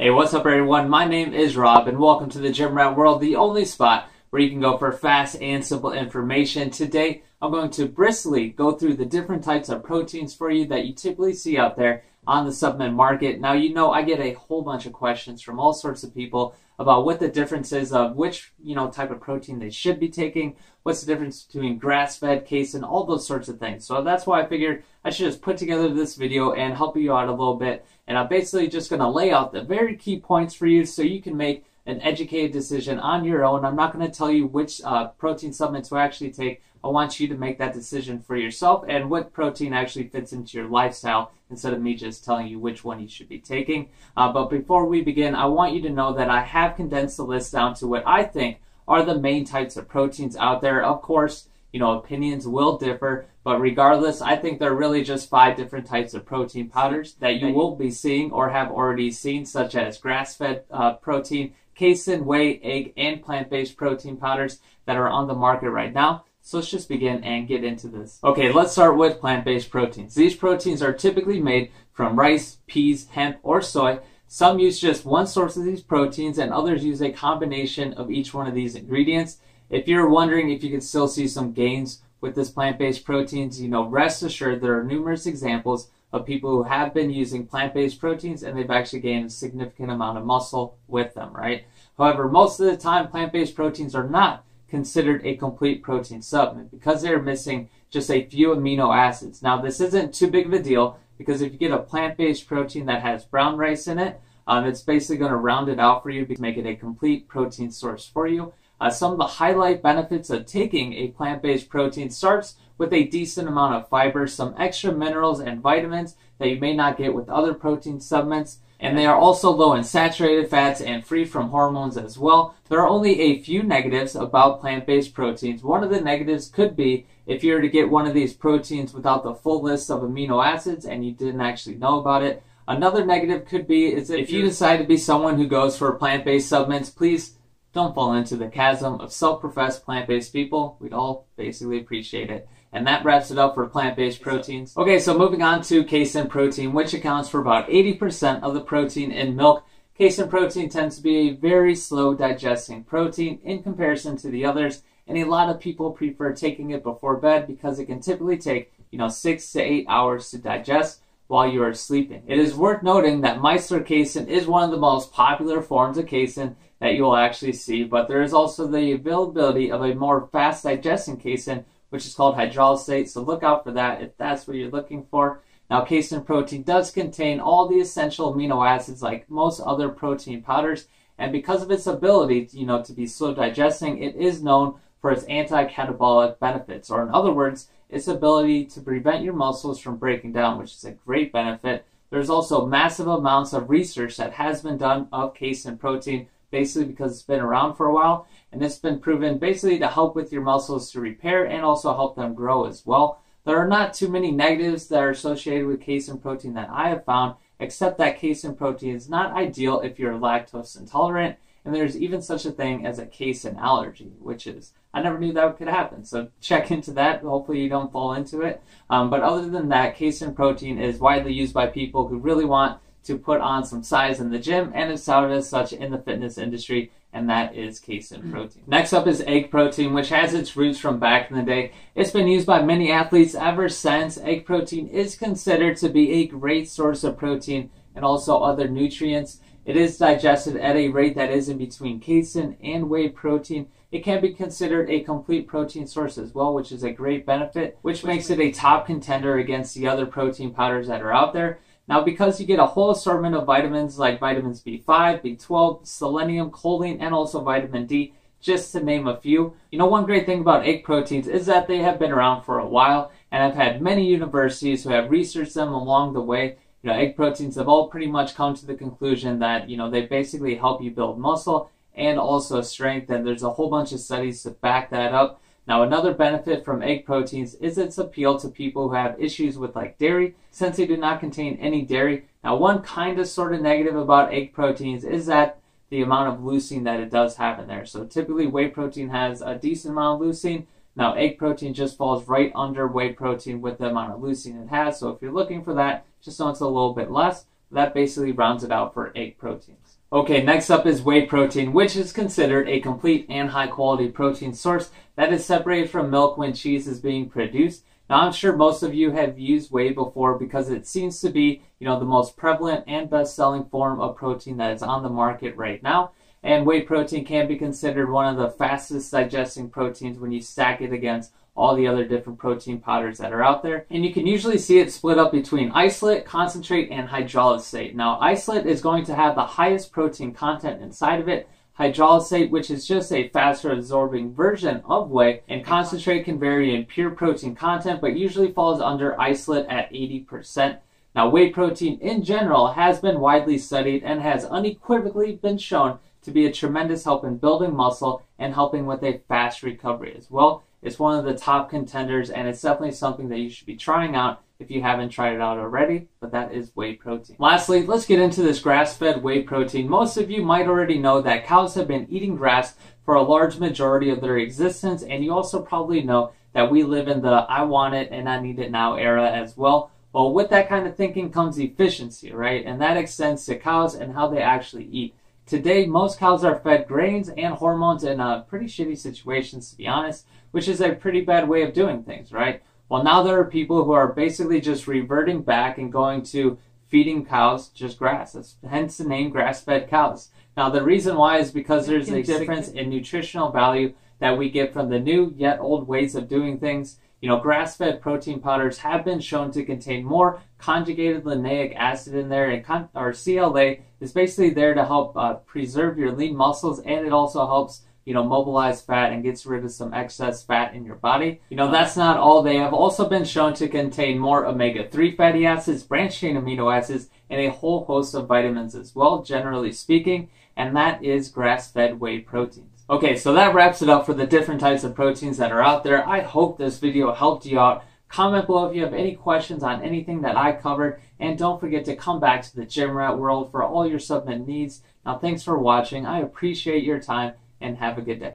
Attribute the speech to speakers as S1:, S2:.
S1: Hey, what's up everyone? My name is Rob and welcome to the Gym Rat World, the only spot where you can go for fast and simple information. Today, I'm going to briskly go through the different types of proteins for you that you typically see out there on the supplement market. Now, you know, I get a whole bunch of questions from all sorts of people about what the difference is of which, type of protein they should be taking, what's the difference between grass-fed, casein, all those sorts of things. So that's why I figured I should just put together this video and help you out a little bit. And I'm basically just going to lay out the very key points for you so you can make an educated decision on your own. I'm not going to tell you which protein supplement to actually take. I want you to make that decision for yourself and what protein actually fits into your lifestyle instead of me just telling you which one you should be taking. But before we begin, I want you to know that I have condensed the list down to what I think are the main types of proteins out there. Of course, opinions will differ, but regardless, I think there are really just 5 different types of protein powders that you will be seeing or have already seen, such as grass-fed protein, casein, whey, egg, and plant-based protein powders that are on the market right now. So let's just begin and get into this. Okay, let's start with plant-based proteins. These proteins are typically made from rice, peas, hemp, or soy. Some use just one source of these proteins and others use a combination of each one of these ingredients. If you're wondering if you can still see some gains with this plant-based proteins, rest assured there are numerous examples of people who have been using plant-based proteins and they've actually gained a significant amount of muscle with them, right? However, most of the time, plant-based proteins are not considered a complete protein supplement because they're missing just a few amino acids. Now, this isn't too big of a deal because if you get a plant-based protein that has brown rice in it, it's basically going to round it out for you to make it a complete protein source for you. Some of the highlight benefits of taking a plant-based protein starts with a decent amount of fiber, some extra minerals and vitamins that you may not get with other protein supplements, and they are also low in saturated fats and free from hormones as well. There are only a few negatives about plant-based proteins. One of the negatives could be if you were to get one of these proteins without the full list of amino acids and you didn't actually know about it. Another negative could be is if you decide to be someone who goes for plant-based supplements, please don't fall into the chasm of self-professed plant-based people. We'd all basically appreciate it. And that wraps it up for plant-based proteins. Okay, so moving on to casein protein, which accounts for about 80% of the protein in milk. Casein protein tends to be a very slow digesting protein in comparison to the others, and a lot of people prefer taking it before bed because it can typically take 6 to 8 hours to digest while you are sleeping. It is worth noting that micellar casein is one of the most popular forms of casein that you will actually see, but there is also the availability of a more fast digesting casein, which is called hydrolysate, so look out for that if that's what you're looking for. Now, casein protein does contain all the essential amino acids like most other protein powders, and because of its ability to be slow digesting, it is known for its anti-catabolic benefits, or in other words, its ability to prevent your muscles from breaking down, which is a great benefit. There's also massive amounts of research that has been done of casein protein, basically because it's been around for a while, and it's been proven basically to help with your muscles to repair and also help them grow as well. There are not too many negatives that are associated with casein protein that I have found, except that casein protein is not ideal if you're lactose intolerant, and there's even such a thing as a casein allergy, which is, I never knew that could happen, so check into that. Hopefully you don't fall into it. But other than that, casein protein is widely used by people who really want to put on some size in the gym, and it's touted as such in the fitness industry, and that is casein protein. Next up is egg protein, which has its roots from back in the day. It's been used by many athletes ever since. Egg protein is considered to be a great source of protein and also other nutrients. It is digested at a rate that is in between casein and whey protein. It can be considered a complete protein source as well, which is a great benefit, which makes it a top contender against the other protein powders that are out there. Now, because you get a whole assortment of vitamins like vitamins B5, B12, selenium, choline, and also vitamin D, just to name a few. One great thing about egg proteins is that they have been around for a while, and I've had many universities who have researched them along the way. Egg proteins have all pretty much come to the conclusion that, they basically help you build muscle and also strength, and there's a whole bunch of studies to back that up. Now, another benefit from egg proteins is its appeal to people who have issues with like dairy, since they do not contain any dairy. Now, one kind of sort of negative about egg proteins is that the amount of leucine that it does have in there. So typically whey protein has a decent amount of leucine. Now, egg protein just falls right under whey protein with the amount of leucine it has. So if you're looking for that, just know it's a little bit less. That basically rounds it out for egg proteins. Okay, next up is whey protein, which is considered a complete and high quality protein source that is separated from milk when cheese is being produced. Now, I'm sure most of you have used whey before because it seems to be, the most prevalent and best-selling form of protein that is on the market right now. And whey protein can be considered one of the fastest digesting proteins when you stack it against all the other different protein powders that are out there. And you can usually see it split up between isolate, concentrate, and hydrolysate. Now, isolate is going to have the highest protein content inside of it. Hydrolysate, which is just a faster absorbing version of whey, and concentrate can vary in pure protein content, but usually falls under isolate at 80%. Now, whey protein in general has been widely studied and has unequivocally been shown to be a tremendous help in building muscle and helping with a fast recovery as well. It's one of the top contenders, and it's definitely something that you should be trying out if you haven't tried it out already, but that is whey protein. Lastly, let's get into this grass-fed whey protein. Most of you might already know that cows have been eating grass for a large majority of their existence, and you also probably know that we live in the I want it and I need it now era as well. Well, with that kind of thinking comes efficiency, right? And that extends to cows and how they actually eat. Today, most cows are fed grains and hormones in pretty shitty situations, to be honest, which is a pretty bad way of doing things, right? Well, now there are people who are basically just reverting back and going to feeding cows just grass. That's hence the name grass-fed cows. Now, the reason why is because there's a difference in nutritional value that we get from the new yet old ways of doing things. Grass-fed protein powders have been shown to contain more conjugated linoleic acid in there, and CLA is basically there to help preserve your lean muscles, and it also helps mobilize fat and gets rid of some excess fat in your body. That's not all. They have also been shown to contain more omega-3 fatty acids, branched-chain amino acids, and a whole host of vitamins as well, generally speaking, and that is grass-fed whey proteins. Okay, so that wraps it up for the different types of proteins that are out there. I hope this video helped you out. Comment below if you have any questions on anything that I covered, and don't forget to come back to the Gym Rat World for all your supplement needs. Now, thanks for watching. I appreciate your time, and have a good day.